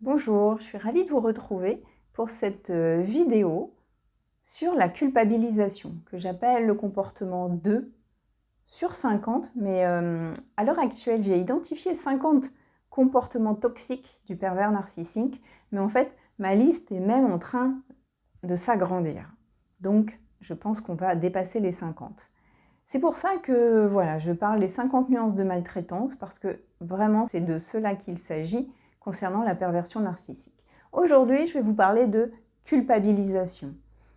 Bonjour, je suis ravie de vous retrouver pour cette vidéo sur la culpabilisation que j'appelle le comportement 2 sur 50. Mais à l'heure actuelle, j'ai identifié 50 comportements toxiques du pervers narcissique. Mais en fait, ma liste est même en train de s'agrandir. Donc, je pense qu'on va dépasser les 50. C'est pour ça que voilà, je parle des 50 nuances de maltraitance parce que vraiment, c'est de cela qu'il s'agit concernant la perversion narcissique. Aujourd'hui, je vais vous parler de culpabilisation.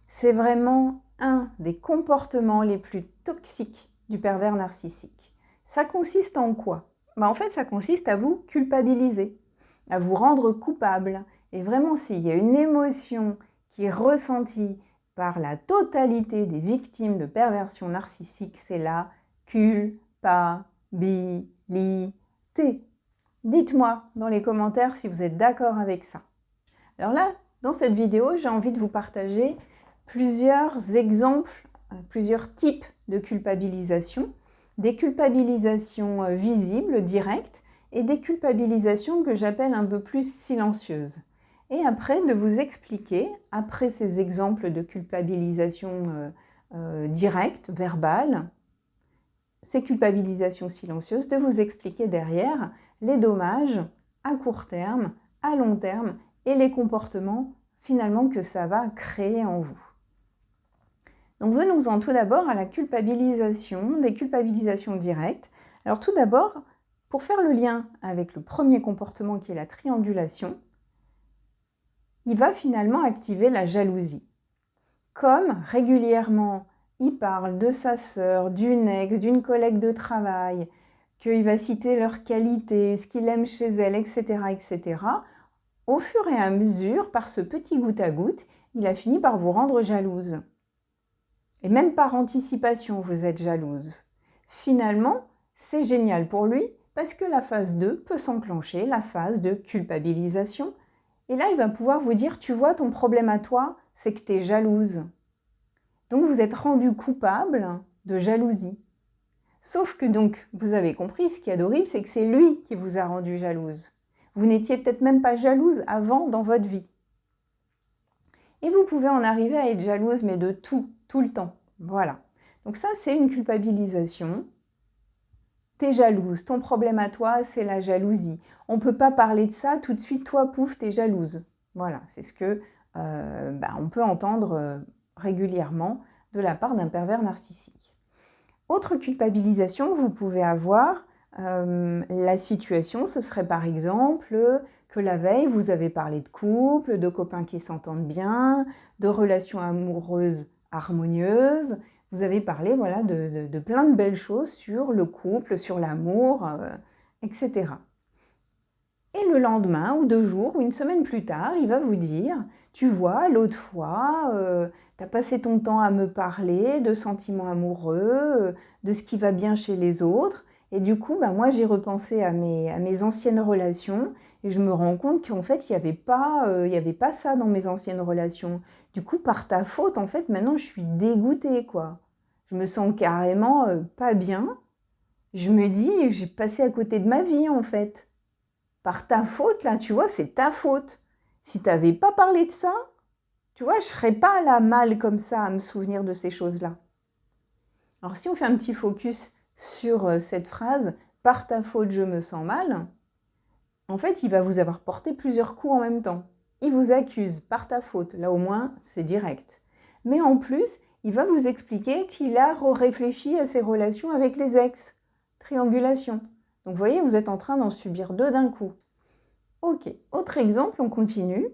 C'est vraiment un des comportements les plus toxiques du pervers narcissique. Ça consiste en quoi? En fait, ça consiste à vous culpabiliser, à vous rendre coupable. Et vraiment, s'il y a une émotion qui est ressentie par la totalité des victimes de perversion narcissique, c'est la culpabilité. Dites-moi dans les commentaires si vous êtes d'accord avec ça. Alors là, dans cette vidéo, j'ai envie de vous partager plusieurs exemples, plusieurs types de culpabilisation, des culpabilisations visibles, directes, et des culpabilisations que j'appelle un peu plus silencieuses. Et après, de vous expliquer, après ces exemples de culpabilisation directe, verbale, ces culpabilisations silencieuses, de vous expliquer derrière les dommages à court terme, à long terme et les comportements finalement que ça va créer en vous. Donc venons-en tout d'abord à la culpabilisation, des culpabilisations directes. Alors tout d'abord, pour faire le lien avec le premier comportement qui est la triangulation, il va finalement activer la jalousie. Comme régulièrement il parle de sa sœur, d'une ex, d'une collègue de travail, qu'il va citer leurs qualités, ce qu'il aime chez elle, etc., etc., au fur et à mesure, par ce petit goutte à goutte, il a fini par vous rendre jalouse. Et même par anticipation, vous êtes jalouse. Finalement, c'est génial pour lui parce que la phase 2 peut s'enclencher, la phase de culpabilisation. Et là, il va pouvoir vous dire, tu vois, ton problème à toi, c'est que tu es jalouse. Donc vous êtes rendu coupable de jalousie. Sauf que donc, vous avez compris, ce qu'il y a d'horrible, c'est que c'est lui qui vous a rendu jalouse. Vous n'étiez peut-être même pas jalouse avant dans votre vie. Et vous pouvez en arriver à être jalouse, mais de tout le temps. Voilà. Donc ça, c'est une culpabilisation. T'es jalouse, ton problème à toi, c'est la jalousie. On ne peut pas parler de ça tout de suite, toi, pouf, t'es jalouse. Voilà, c'est ce que on peut entendre régulièrement de la part d'un pervers narcissique. Autre culpabilisation que vous pouvez avoir, la situation, ce serait par exemple que la veille, vous avez parlé de couple, de copains qui s'entendent bien, de relations amoureuses harmonieuses. Vous avez parlé voilà, de plein de belles choses sur le couple, sur l'amour, etc. Et le lendemain, ou 2 jours, ou une semaine plus tard, il va vous dire « Tu vois, l'autre fois, tu as passé ton temps à me parler de sentiments amoureux, de ce qui va bien chez les autres. Et du coup, moi, j'ai repensé à mes anciennes relations et je me rends compte qu'en fait, il n'y avait pas ça dans mes anciennes relations. Du coup, par ta faute, en fait, maintenant, je suis dégoûtée, quoi. Je me sens carrément pas bien. Je me dis, j'ai passé à côté de ma vie, en fait. Par ta faute, là, tu vois, c'est ta faute. Si tu n'avais pas parlé de ça, tu vois, je ne serais pas là mal comme ça à me souvenir de ces choses-là. » Alors si on fait un petit focus sur cette phrase « par ta faute, je me sens mal », en fait, il va vous avoir porté plusieurs coups en même temps. Il vous accuse par ta faute, là au moins, c'est direct. Mais en plus, il va vous expliquer qu'il a réfléchi à ses relations avec les ex. Triangulation. Donc vous voyez, vous êtes en train d'en subir 2 d'un coup. Ok, autre exemple, on continue.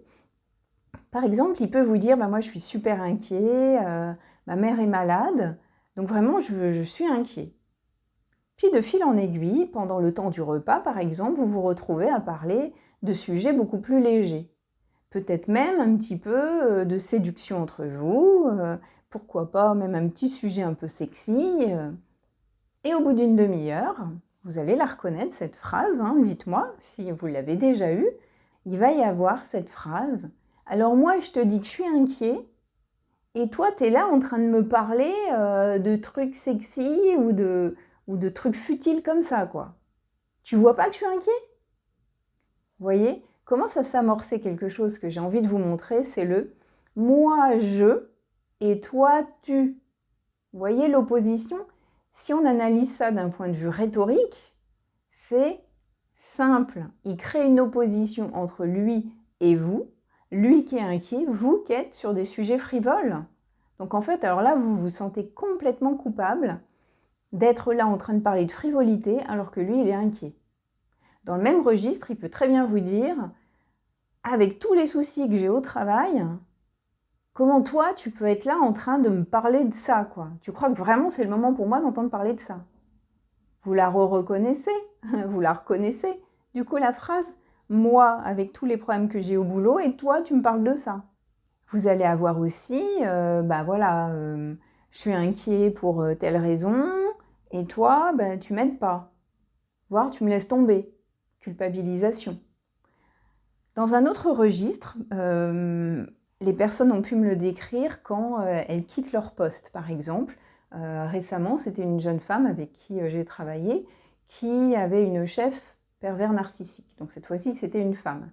Par exemple, il peut vous dire, moi je suis super inquiet, ma mère est malade, donc vraiment je suis inquiet. Puis de fil en aiguille, pendant le temps du repas par exemple, vous vous retrouvez à parler de sujets beaucoup plus légers. Peut-être même un petit peu de séduction entre vous, pourquoi pas même un petit sujet un peu sexy. Et au bout d'une demi-heure, vous allez la reconnaître cette phrase, dites-moi si vous l'avez déjà eue, il va y avoir cette phrase. Alors moi, je te dis que je suis inquiet, et toi, tu es là en train de me parler de trucs sexy ou de trucs futiles comme ça, quoi. Tu vois pas que je suis inquiet? Vous voyez, commence à s'amorcer quelque chose que j'ai envie de vous montrer, c'est le « moi je » et « toi tu ». Vous voyez l'opposition? Si on analyse ça d'un point de vue rhétorique, c'est simple. Il crée une opposition entre lui et vous, lui qui est inquiet, vous qui êtes sur des sujets frivoles. Donc en fait, alors là, vous vous sentez complètement coupable d'être là en train de parler de frivolité alors que lui, il est inquiet. Dans le même registre, il peut très bien vous dire, avec tous les soucis que j'ai au travail, comment toi, tu peux être là en train de me parler de ça, quoi? Tu crois que vraiment c'est le moment pour moi d'entendre parler de ça? Vous la reconnaissez? Vous la reconnaissez? Du coup, la phrase « moi, avec tous les problèmes que j'ai au boulot, et toi, tu me parles de ça ». Vous allez avoir aussi « je suis inquiet pour telle raison, et toi, tu m'aides pas. Voire tu me laisses tomber. » Culpabilisation. Dans un autre registre, les personnes ont pu me le décrire quand elles quittent leur poste, par exemple. Récemment, c'était une jeune femme avec qui j'ai travaillé qui avait une chef pervers narcissique. Donc cette fois-ci, c'était une femme.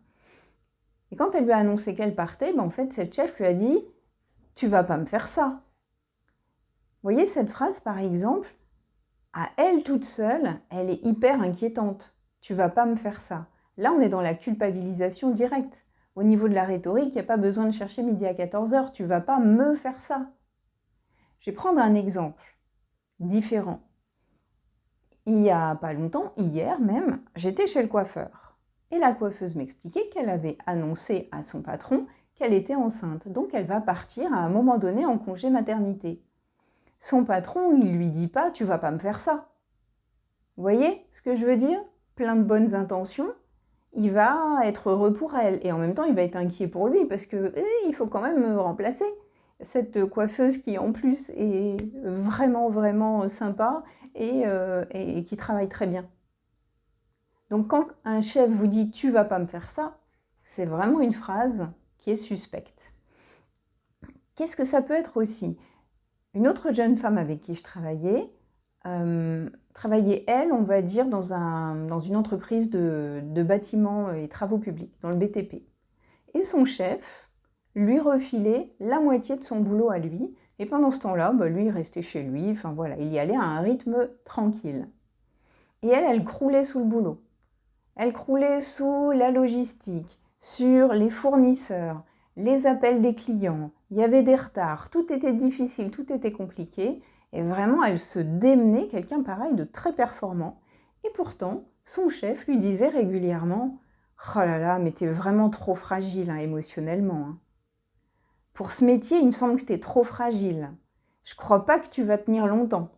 Et quand elle lui a annoncé qu'elle partait, en fait, cette chef lui a dit « Tu vas pas me faire ça ». Vous voyez, cette phrase, par exemple, à elle toute seule, elle est hyper inquiétante. « Tu vas pas me faire ça ». Là, on est dans la culpabilisation directe. Au niveau de la rhétorique, il n'y a pas besoin de chercher midi à 14h. Tu vas pas me faire ça. Je vais prendre un exemple différent. Il n'y a pas longtemps, hier même, j'étais chez le coiffeur. Et la coiffeuse m'expliquait qu'elle avait annoncé à son patron qu'elle était enceinte. Donc elle va partir à un moment donné en congé maternité. Son patron, il ne lui dit pas « tu vas pas me faire ça ». Vous voyez ce que je veux dire? Plein de bonnes intentions. Il va être heureux pour elle. Et en même temps, il va être inquiet pour lui parce que il faut quand même remplacer cette coiffeuse qui, en plus, est vraiment, vraiment sympa et qui travaille très bien. Donc, quand un chef vous dit « tu vas pas me faire ça », c'est vraiment une phrase qui est suspecte. Qu'est-ce que ça peut être aussi? Une autre jeune femme avec qui je travaillais, travaillait, elle, on va dire, dans une entreprise de bâtiments et travaux publics, dans le BTP. Et son chef lui refilait la moitié de son boulot à lui. Et pendant ce temps-là, lui, il restait chez lui. Enfin voilà, il y allait à un rythme tranquille. Et elle croulait sous le boulot. Elle croulait sous la logistique, sur les fournisseurs, les appels des clients. Il y avait des retards, tout était difficile, tout était compliqué. Et vraiment, elle se démenait, quelqu'un pareil de très performant. Et pourtant, son chef lui disait régulièrement « Oh là là, mais t'es vraiment trop fragile émotionnellement. Hein. Pour ce métier, il me semble que t'es trop fragile. Je crois pas que tu vas tenir longtemps. »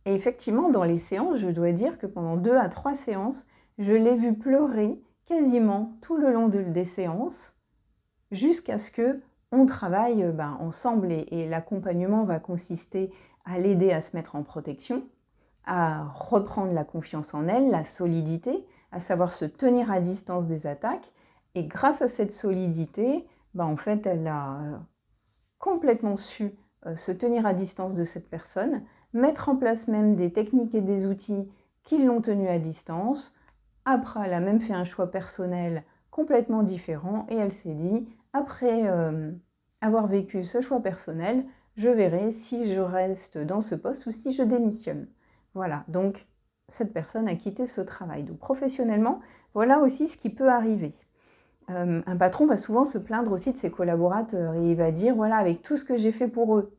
Et effectivement, dans les séances, je dois dire que pendant 2 à 3 séances, je l'ai vue pleurer quasiment tout le long des séances, jusqu'à ce que on travaille ensemble et l'accompagnement va consister à l'aider à se mettre en protection, à reprendre la confiance en elle, la solidité, à savoir se tenir à distance des attaques. Et grâce à cette solidité, en fait, elle a complètement su se tenir à distance de cette personne, mettre en place même des techniques et des outils qui l'ont tenue à distance. Après, elle a même fait un choix personnel complètement différent et elle s'est dit, après avoir vécu ce choix personnel, je verrai si je reste dans ce poste ou si je démissionne. Voilà, donc cette personne a quitté ce travail. Donc professionnellement, voilà aussi ce qui peut arriver. Un patron va souvent se plaindre aussi de ses collaborateurs et il va dire, voilà, avec tout ce que j'ai fait pour eux,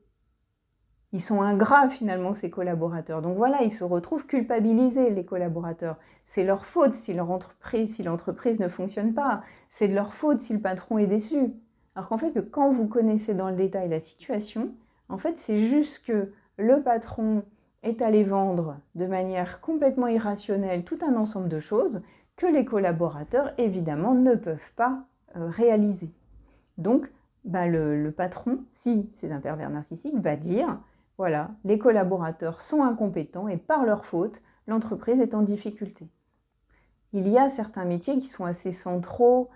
ils sont ingrats finalement ces collaborateurs. Donc voilà, ils se retrouvent culpabilisés les collaborateurs. C'est leur faute si l'entreprise ne fonctionne pas. C'est de leur faute si le patron est déçu. Alors qu'en fait, quand vous connaissez dans le détail la situation, en fait, c'est juste que le patron est allé vendre de manière complètement irrationnelle tout un ensemble de choses que les collaborateurs, évidemment, ne peuvent pas réaliser. Donc, le patron, si c'est un pervers narcissique, va dire « Voilà, les collaborateurs sont incompétents et par leur faute, l'entreprise est en difficulté. » Il y a certains métiers qui sont assez centraux,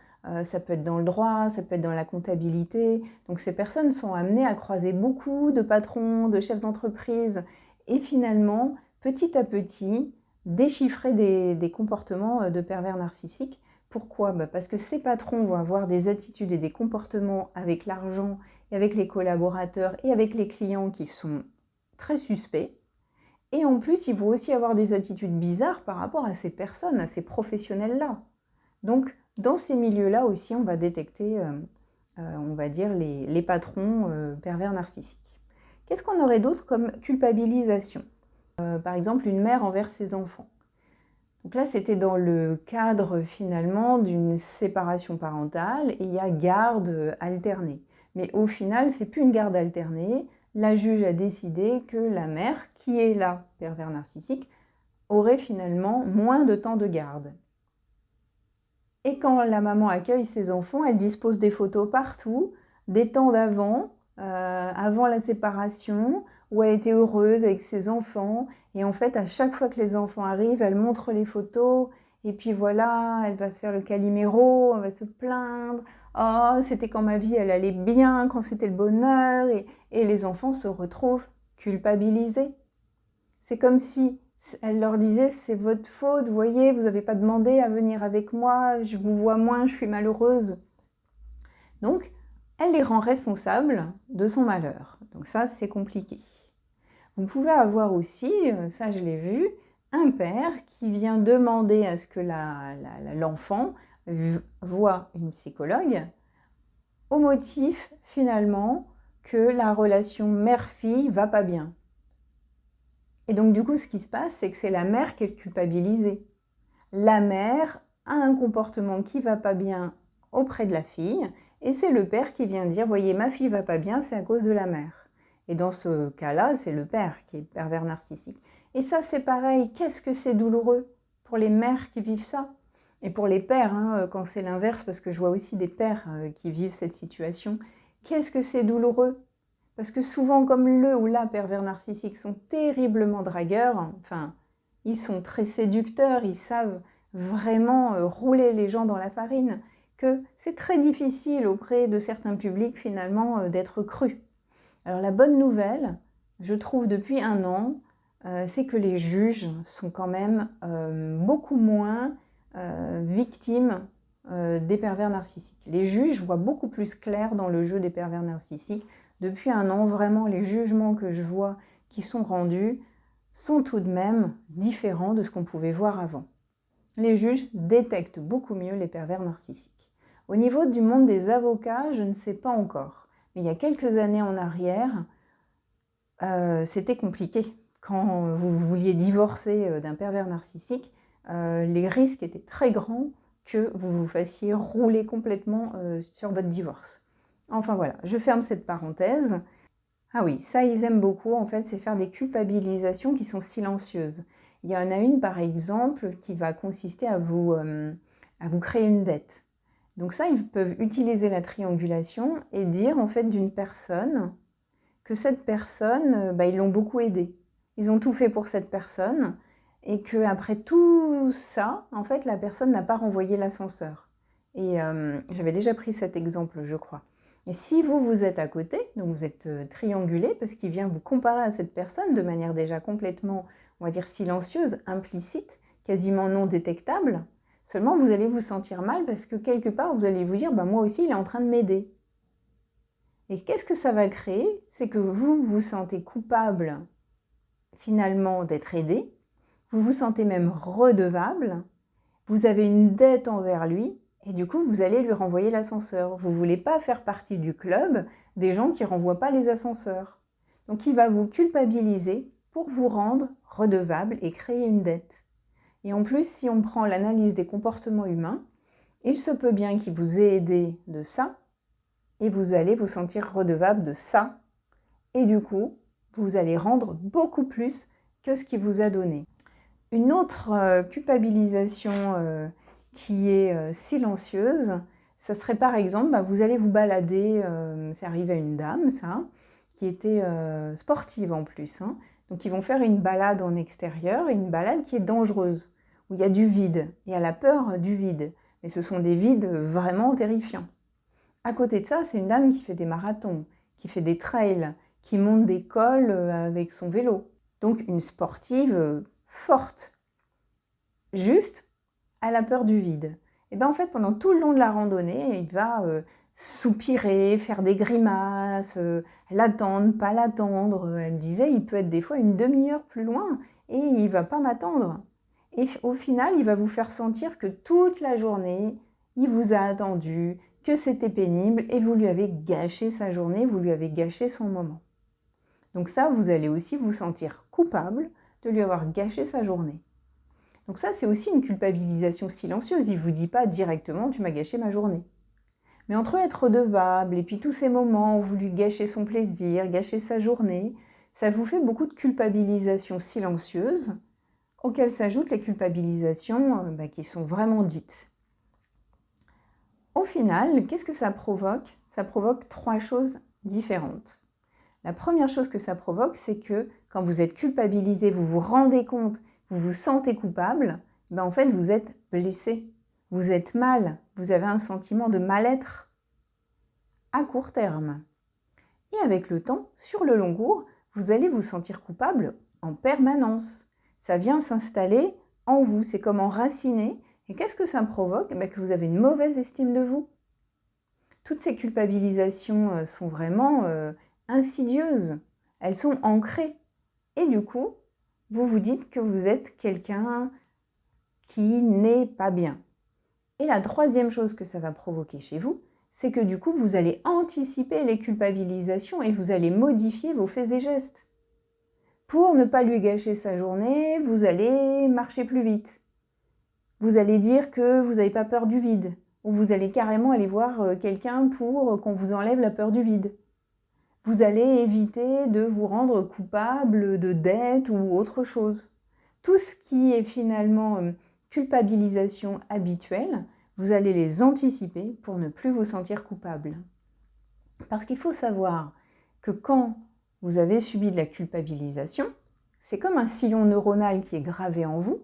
ça peut être dans le droit, ça peut être dans la comptabilité. Donc ces personnes sont amenées à croiser beaucoup de patrons, de chefs d'entreprise et finalement, petit à petit, déchiffrer des comportements de pervers narcissiques Pourquoi? Parce que ces patrons vont avoir des attitudes et des comportements avec l'argent et avec les collaborateurs et avec les clients qui sont très suspects. Et en plus, ils vont aussi avoir des attitudes bizarres par rapport à ces personnes, à ces professionnels-là. Donc, dans ces milieux-là aussi, on va détecter, on va dire, les patrons pervers narcissiques. Qu'est-ce qu'on aurait d'autre comme culpabilisation? Par exemple, une mère envers ses enfants. Donc là, c'était dans le cadre finalement d'une séparation parentale et il y a garde alternée. Mais au final, c'est plus une garde alternée. La juge a décidé que la mère, qui est là, pervers narcissique, aurait finalement moins de temps de garde. Et quand la maman accueille ses enfants, elle dispose des photos partout, des temps d'avant, avant la séparation, où elle était heureuse avec ses enfants. Et en fait, à chaque fois que les enfants arrivent, elle montre les photos. Et puis voilà, elle va faire le caliméro, elle va se plaindre. Oh, c'était quand ma vie, elle allait bien, quand c'était le bonheur. Et les enfants se retrouvent culpabilisés. C'est comme si elle leur disait, c'est votre faute, vous voyez, vous n'avez pas demandé à venir avec moi, je vous vois moins, je suis malheureuse. Donc, elle les rend responsables de son malheur. Donc ça, c'est compliqué. Vous pouvez avoir aussi, ça je l'ai vu, un père qui vient demander à ce que l'enfant voie une psychologue au motif, finalement, que la relation mère-fille va pas bien. Et donc du coup, ce qui se passe, c'est que c'est la mère qui est culpabilisée. La mère a un comportement qui va pas bien auprès de la fille, et c'est le père qui vient dire, voyez, ma fille va pas bien, c'est à cause de la mère. Et dans ce cas-là, c'est le père qui est pervers narcissique. Et ça, c'est pareil, qu'est-ce que c'est douloureux pour les mères qui vivent ça? Et pour les pères, hein, quand c'est l'inverse, parce que je vois aussi des pères qui vivent cette situation, qu'est-ce que c'est douloureux? Parce que souvent, comme le ou la pervers narcissique sont terriblement dragueurs, enfin, ils sont très séducteurs, ils savent vraiment rouler les gens dans la farine, que c'est très difficile auprès de certains publics finalement d'être crus. Alors la bonne nouvelle, je trouve depuis 1 an, c'est que les juges sont quand même beaucoup moins victimes des pervers narcissiques. Les juges voient beaucoup plus clair dans le jeu des pervers narcissiques. Depuis 1 an, vraiment, les jugements que je vois qui sont rendus sont tout de même différents de ce qu'on pouvait voir avant. Les juges détectent beaucoup mieux les pervers narcissiques. Au niveau du monde des avocats, je ne sais pas encore. Mais il y a quelques années en arrière, c'était compliqué. Quand vous vouliez divorcer d'un pervers narcissique, les risques étaient très grands que vous vous fassiez rouler complètement sur votre divorce. Enfin voilà, je ferme cette parenthèse. Ah oui, ça ils aiment beaucoup, en fait, c'est faire des culpabilisations qui sont silencieuses. Il y en a une, par exemple, qui va consister à vous créer une dette. Donc ça, ils peuvent utiliser la triangulation et dire, en fait, d'une personne que cette personne, ils l'ont beaucoup aidée. Ils ont tout fait pour cette personne et qu'après tout ça, en fait, la personne n'a pas renvoyé l'ascenseur. Et j'avais déjà pris cet exemple, je crois. Et si vous êtes à côté, donc vous êtes triangulé parce qu'il vient vous comparer à cette personne de manière déjà complètement, on va dire, silencieuse, implicite, quasiment non détectable, seulement vous allez vous sentir mal parce que quelque part vous allez vous dire, moi aussi il est en train de m'aider. Et qu'est-ce que ça va créer? C'est que vous vous sentez coupable finalement d'être aidé, vous vous sentez même redevable, vous avez une dette envers lui, et du coup, vous allez lui renvoyer l'ascenseur. Vous ne voulez pas faire partie du club des gens qui ne renvoient pas les ascenseurs. Donc, il va vous culpabiliser pour vous rendre redevable et créer une dette. Et en plus, si on prend l'analyse des comportements humains, il se peut bien qu'il vous ait aidé de ça, et vous allez vous sentir redevable de ça. Et du coup, vous allez rendre beaucoup plus que ce qu'il vous a donné. Une autre culpabilisation qui est silencieuse, ça serait par exemple, vous allez vous balader, c'est arrivé à une dame ça, qui était sportive en plus, hein. Donc ils vont faire une balade en extérieur, et une balade qui est dangereuse, où il y a du vide, et elle a peur du vide, mais ce sont des vides vraiment terrifiants. À côté de ça, c'est une dame qui fait des marathons, qui fait des trails, qui monte des cols avec son vélo. Donc une sportive forte. Juste, elle a peur du vide. Et bien en fait, pendant tout le long de la randonnée, il va soupirer, faire des grimaces, l'attendre, pas l'attendre. Elle me disait, il peut être des fois une demi-heure plus loin et il ne va pas m'attendre. Et au final, il va vous faire sentir que toute la journée, il vous a attendu, que c'était pénible et vous lui avez gâché sa journée, vous lui avez gâché son moment. Donc ça, vous allez aussi vous sentir coupable de lui avoir gâché sa journée. Donc ça, c'est aussi une culpabilisation silencieuse. Il ne vous dit pas directement « tu m'as gâché ma journée ». Mais entre être redevable et puis tous ces moments où vous lui gâchez son plaisir, gâchez sa journée, ça vous fait beaucoup de culpabilisation silencieuse, auxquelles s'ajoutent les culpabilisations qui sont vraiment dites. Au final, qu'est-ce que ça provoque? Ça provoque 3 choses différentes. La première chose que ça provoque, c'est que quand vous êtes culpabilisé, vous vous rendez compte, vous vous sentez coupable, en fait, vous êtes blessé, vous êtes mal, vous avez un sentiment de mal-être à court terme. Et avec le temps, sur le long cours, vous allez vous sentir coupable en permanence. Ça vient s'installer en vous, c'est comme enraciné. Et qu'est-ce que ça provoque? Que vous avez une mauvaise estime de vous. Toutes ces culpabilisations sont vraiment insidieuses, elles sont ancrées. Et du coup, vous vous dites que vous êtes quelqu'un qui n'est pas bien. Et la troisième chose que ça va provoquer chez vous, c'est que du coup, vous allez anticiper les culpabilisations et vous allez modifier vos faits et gestes. Pour ne pas lui gâcher sa journée, vous allez marcher plus vite. Vous allez dire que vous n'avez pas peur du vide. Ou vous allez carrément aller voir quelqu'un pour qu'on vous enlève la peur du vide. Vous allez éviter de vous rendre coupable de dette ou autre chose. Tout ce qui est finalement culpabilisation habituelle, vous allez les anticiper pour ne plus vous sentir coupable. Parce qu'il faut savoir que quand vous avez subi de la culpabilisation, c'est comme un sillon neuronal qui est gravé en vous,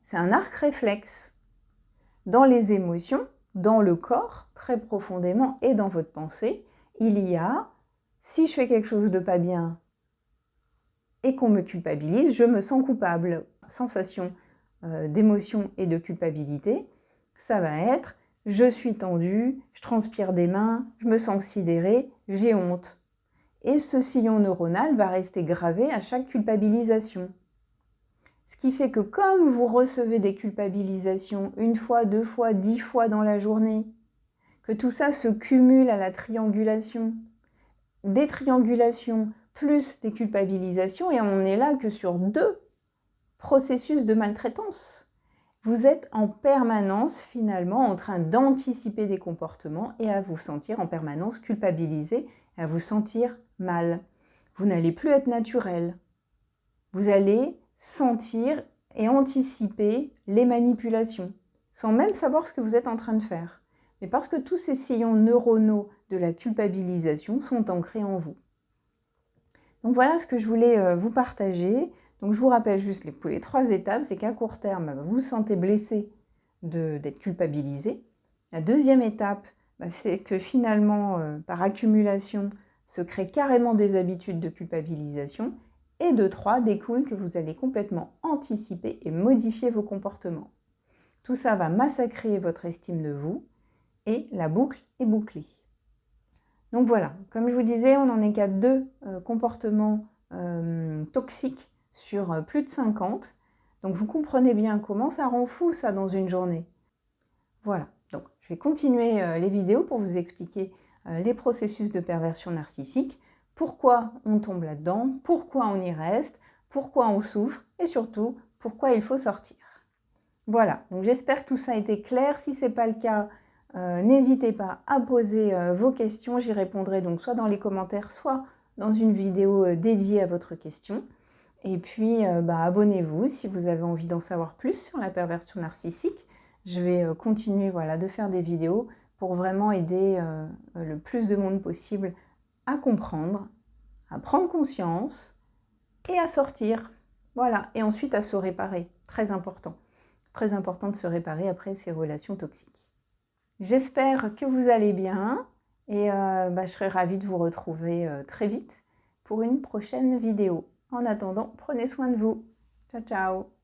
c'est un arc réflexe. Dans les émotions, dans le corps, très profondément, et dans votre pensée, il y a « si je fais quelque chose de pas bien et qu'on me culpabilise, je me sens coupable ». Sensation d'émotion et de culpabilité, ça va être « je suis tendue, je transpire des mains, je me sens sidérée, j'ai honte ». Et ce sillon neuronal va rester gravé à chaque culpabilisation. Ce qui fait que comme vous recevez des culpabilisations 1 fois, 2 fois, 10 fois dans la journée, que tout ça se cumule à la triangulation, des triangulations plus des culpabilisations, et on n'est là que sur 2 processus de maltraitance. Vous êtes en permanence finalement en train d'anticiper des comportements et à vous sentir en permanence culpabilisé, à vous sentir mal. Vous n'allez plus être naturel. Vous allez sentir et anticiper les manipulations, sans même savoir ce que vous êtes en train de faire. Mais parce que tous ces sillons neuronaux de la culpabilisation sont ancrés en vous. Donc voilà ce que je voulais vous partager. Donc je vous rappelle juste pour les 3 étapes, c'est qu'à court terme, vous vous sentez blessé d'être culpabilisé. La deuxième étape, c'est que finalement, par accumulation, se créent carrément des habitudes de culpabilisation. Et de 3, découle que vous allez complètement anticiper et modifier vos comportements. Tout ça va massacrer votre estime de vous et la boucle est bouclée. Donc voilà, comme je vous disais, on n'en est qu'à 2 comportements toxiques sur plus de 50. Donc vous comprenez bien comment ça rend fou ça dans une journée. Voilà, donc je vais continuer les vidéos pour vous expliquer les processus de perversion narcissique, pourquoi on tombe là-dedans, pourquoi on y reste, pourquoi on souffre et surtout pourquoi il faut sortir. Voilà, donc j'espère que tout ça a été clair. Si ce n'est pas le cas, n'hésitez pas à poser vos questions. J'y répondrai donc soit dans les commentaires, soit dans une vidéo dédiée à votre question. Et puis abonnez-vous si vous avez envie d'en savoir plus sur la perversion narcissique. Je vais continuer de faire des vidéos pour vraiment aider le plus de monde possible à comprendre, à prendre conscience et à sortir. Voilà, et ensuite à se réparer. Très important. Très important de se réparer après ces relations toxiques. J'espère que vous allez bien et je serai ravie de vous retrouver très vite pour une prochaine vidéo. En attendant, prenez soin de vous. Ciao, ciao!